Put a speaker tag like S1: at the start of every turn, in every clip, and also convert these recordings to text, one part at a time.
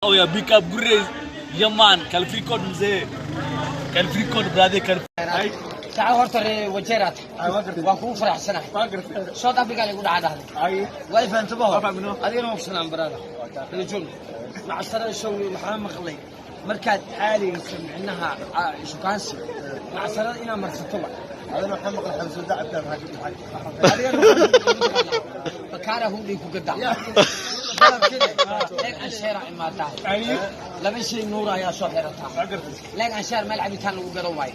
S1: Oh yeah, big up Grace. Yeah man, Calfricod mzee. Calfricod brother Calfricod.
S2: تعال هرتر وجرات وأكون فرح سنة صوت أفريقيا اللي يقول هذا واقف انتبهوا هذه نوع سلام برادا الجن مع السنة يسوي محمد مخلي مركز عالي يسمع إنها شو كانسي مع السنة إنا مرتطلع
S3: هذا محمد الحمد لله عبد
S2: هذه فكاره هو اللي يقدم لك الشارع ما تعرف لما شيء نورا يا صهرتها لك الشارع ملعب كان وقروا واي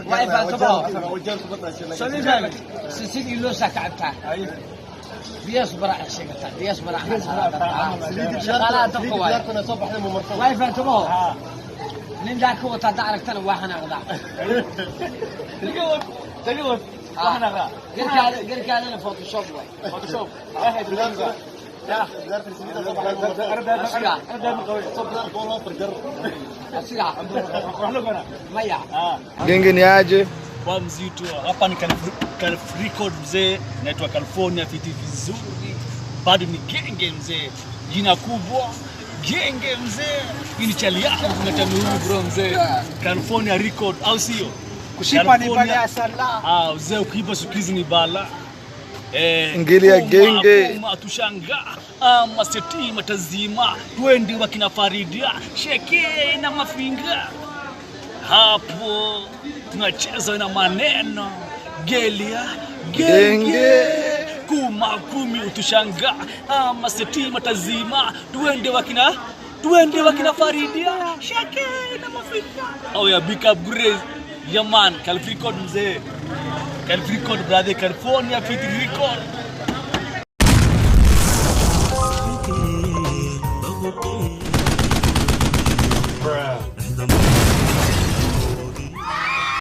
S2: واقف انتبهوا سمي بالك سيدي لوسا تعبتها بيصبر على شيء بيصبر على شغالات القوى واقف انتبهوا من ذاك هو تدارك تنا واحنا غدا
S1: تقول واحنا غدا
S2: قال انا فوتوشوب واي
S1: فوتوشوب
S2: يا
S3: genge ni aje
S1: kwa mzito hapa ni Calfricod mzee, naitwa California fiti vizuri, bado ni genge mzee, jina kubwa genge mzee, hii ni chali yako tunatanuru bro mzee, California record au sio?
S2: Kushipa ni bala sana.
S1: Mzee ukiiba sikizi ni bala.
S3: ngili ya genge
S1: Tushanga maseti matazima twende wakina Faridia sheke na mafinga hapo tunacheza na maneno gelia genge kuma kumi utushanga maseti matazima twende wakina Faridia sheke na mafinga. Oh yeah, big up Grace. Yeah man, Calfricod mzee, Calfricod brother, California fit record.